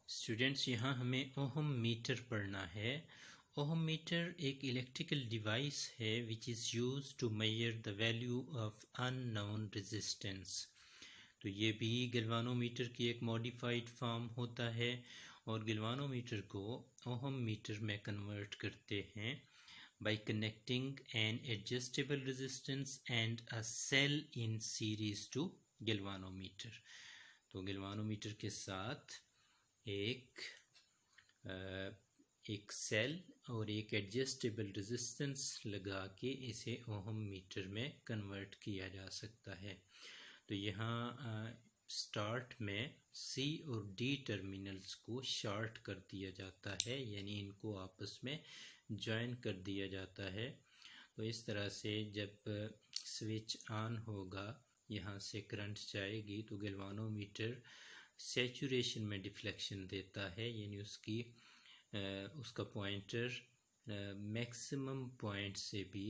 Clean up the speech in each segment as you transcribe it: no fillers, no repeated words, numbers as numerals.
Students, यहाँ हमें ohm meter पढ़ना है। ओहम मीटर एक इलेक्ट्रिकल डिवाइस है which is use to measure the value of unknown resistance. तो ये भी गैल्वानोमीटर की एक मॉडिफाइड फॉर्म होता है और गैल्वानोमीटर को ओहम मीटर में कन्वर्ट करते हैं by connecting an adjustable resistance and a cell in series to galvanometer। तो गैल्वानोमीटर के साथ एक सेल और एक एडजस्टेबल रेजिस्टेंस लगा के इसे ओहम मीटर में कन्वर्ट किया जा सकता है। तो यहाँ स्टार्ट में सी और डी टर्मिनल्स को शॉर्ट कर दिया जाता है, यानी इनको आपस में जॉइन कर दिया जाता है। तो इस तरह से जब स्विच ऑन होगा, यहाँ से करंट जाएगी तो गैल्वानोमीटर सैचुरेशन में डिफ्लेक्शन देता है, यानी उसका पॉइंटर मैक्सिमम पॉइंट से भी,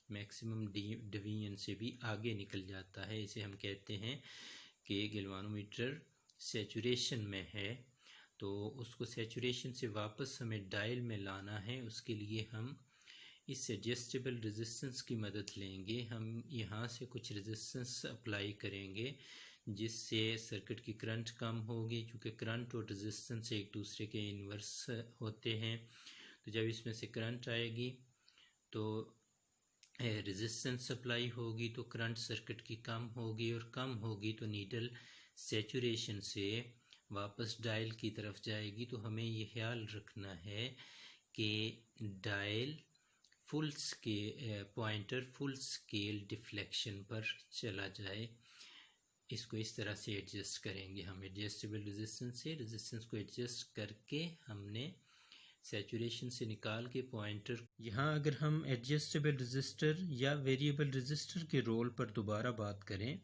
मैक्सिमम डिवीजन से भी आगे निकल जाता है। इसे हम कहते हैं कि गैल्वानोमीटर सैचुरेशन में है। तो उसको सैचुरेशन से वापस हमें डायल में लाना है। उसके लिए हम इस एडजस्टेबल रेजिस्टेंस की मदद लेंगे। हम यहाँ से कुछ रेजिस्टेंस अप्लाई करेंगे जिससे सर्किट की करंट कम होगी, क्योंकि करंट और रेजिस्टेंस एक दूसरे के इन्वर्स होते हैं। तो जब इसमें से करंट आएगी तो रेजिस्टेंस अप्लाई होगी तो करंट सर्किट की कम होगी, और कम होगी तो नीडल सैचुरेशन से वापस डायल की तरफ जाएगी। तो हमें ये ख्याल रखना है कि dial pointer full scale deflection पर चला जाए। इसको इस तरह से एडजस्ट करेंगे हम। एडजस्टेबल रेजिस्टेंस से रेजिस्टेंस को एडजस्ट करके हमने सैचुरेशन से निकाल के पॉइंटर। यहाँ अगर हम एडजस्टेबल रेजिस्टर या वेरिएबल रेजिस्टर के रोल पर दोबारा बात करें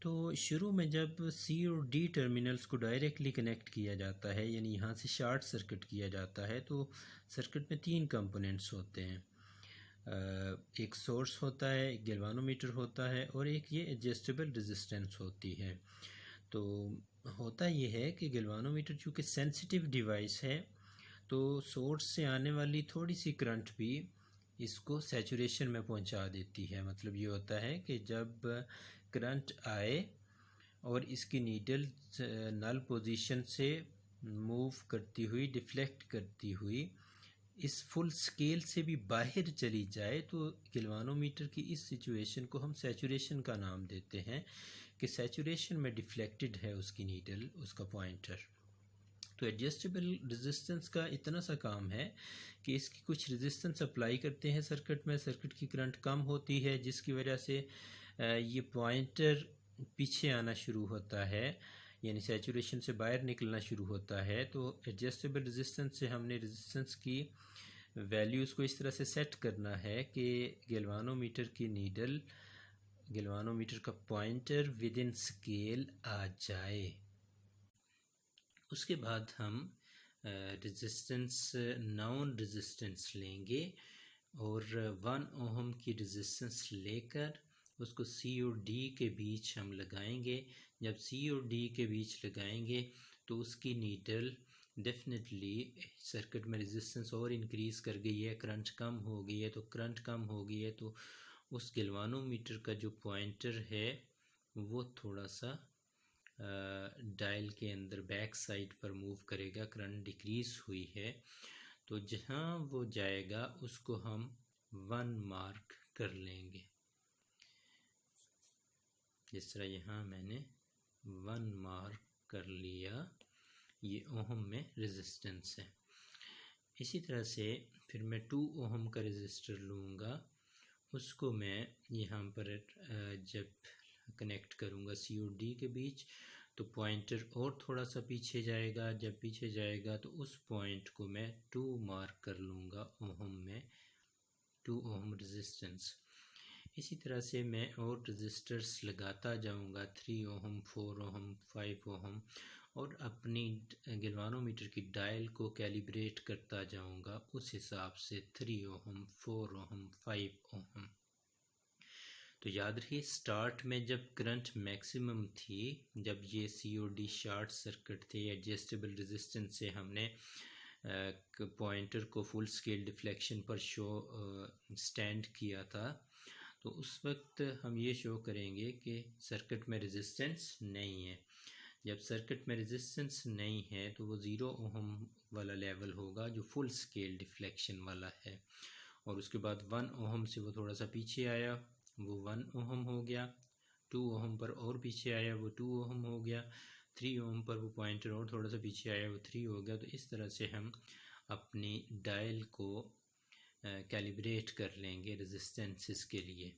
तो शुरू में जब सी और डी टर्मिनल्स को डायरेक्टली कनेक्ट किया जाता है, यानी यहाँ से शॉर्ट सर्किट किया जाता है, तो सर्किट में 3 कंपोनेंट्स होते हैं। एक सोर्स होता है, एक गैल्वानोमीटर होता है और एक ये एडजस्टेबल रेजिस्टेंस होती है। तो होता ये है कि गैल्वानोमीटर चूँकि सेंसिटिव डिवाइस है तो सोर्स से आने वाली थोड़ी सी करंट भी इसको सैचुरेशन में पहुंचा देती है। मतलब ये होता है कि जब करंट आए और इसकी नीडल नल पोजीशन से मूव करती हुई, डिफ्लेक्ट करती हुई इस फुल स्केल से भी बाहर चली जाए, तो गैल्वानोमीटर की इस सिचुएशन को हम सैचुरेशन का नाम देते हैं कि सैचुरेशन में डिफ्लेक्टेड है उसकी नीडल, उसका पॉइंटर। तो एडजस्टेबल रेजिस्टेंस का इतना सा काम है कि इसकी कुछ रेजिस्टेंस अप्लाई करते हैं सर्किट में, सर्किट की करंट कम होती है जिसकी वजह से ये पॉइंटर पीछे आना शुरू होता है, यानी सैचुरेशन से बाहर निकलना शुरू होता है। तो एडजस्टेबल रेजिस्टेंस से हमने रेजिस्टेंस की वैल्यूज़ को इस तरह से सेट करना है कि गैल्वानोमीटर की नीडल, गैल्वानोमीटर का पॉइंटर विद इन स्केल आ जाए। उसके बाद हम रेजिस्टेंस, नॉन रेजिस्टेंस लेंगे और 1 ओहम की रेजिस्टेंस लेकर उसको सी और डी के बीच हम लगाएंगे। जब सी और डी के बीच लगाएंगे तो उसकी नीडल डेफिनेटली सर्किट में रेजिस्टेंस और इंक्रीज़ कर गई है, करंट कम हो गई है। तो करंट कम हो गई है तो उस गैल्वानोमीटर का जो पॉइंटर है वो थोड़ा सा डायल के अंदर बैक साइड पर मूव करेगा। करंट डिक्रीज़ हुई है तो जहाँ वो जाएगा उसको हम 1 मार्क कर लेंगे। जिस तरह यहाँ मैंने 1 मार्क कर लिया, ये ओहम में रेजिस्टेंस है। इसी तरह से फिर मैं 2 ओहम का रेजिस्टर लूँगा, उसको मैं यहाँ पर जब कनेक्ट करूँगा सी और डी के बीच तो पॉइंटर और थोड़ा सा पीछे जाएगा। जब पीछे जाएगा तो उस पॉइंट को मैं 2 मार्क कर लूँगा ओहम में, 2 ओहम रेजिस्टेंस। इसी तरह से मैं और रेजिस्टर्स लगाता जाऊँगा, 3 ओहम, 4 ओहम, 5 ओहम, और अपनी गैल्वानोमीटर की डायल को कैलिब्रेट करता जाऊँगा उस हिसाब से 3 ओहम, 4 ओहम, 5 ओहम। तो याद रखिए स्टार्ट में जब करंट मैक्सिमम थी, जब ये COD शॉर्ट सर्किट थे, एडजस्टेबल रेजिस्टेंस से हमने पॉइंटर को फुल स्केल डिफ्लेक्शन पर शो स्टैंड किया था, तो उस वक्त हम ये शो करेंगे कि सर्किट में रेजिस्टेंस नहीं है। जब सर्किट में रेजिस्टेंस नहीं है तो वो 0 ओहम वाला लेवल होगा जो फुल स्केल डिफ्लेक्शन वाला है, और उसके बाद 1 ओहम से वो थोड़ा सा पीछे आया, वो 1 ओहम हो गया, 2 ओहम पर और पीछे आया, वो 2 ओहम हो गया, 3 ओहम पर वो पॉइंटर और थोड़ा सा पीछे आया, वो 3 हो गया। तो इस तरह से हम अपनी डायल को कैलिब्रेट कर लेंगे रेजिस्टेंसेस के लिए।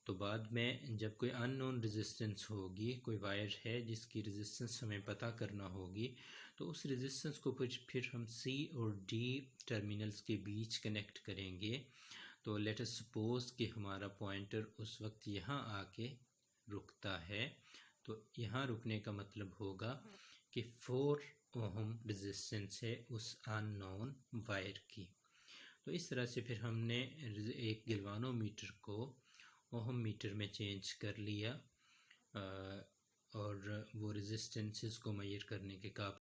तो बाद में जब कोई अननोन रेजिस्टेंस होगी, कोई वायर है जिसकी रेजिस्टेंस हमें पता करना होगी, तो उस रेजिस्टेंस को फिर हम C और D टर्मिनल्स के बीच कनेक्ट करेंगे। तो लेट अस सपोज कि हमारा पॉइंटर उस वक्त यहाँ आके रुकता है, तो यहाँ रुकने का मतलब होगा कि 4 ओहम रेजिस्टेंस है उस अननोन वायर की। तो इस तरह से फिर हमने एक गैल्वानोमीटर को ओहम मीटर में चेंज कर लिया और वो रेजिस्टेंसेस को मेजर करने के काबिल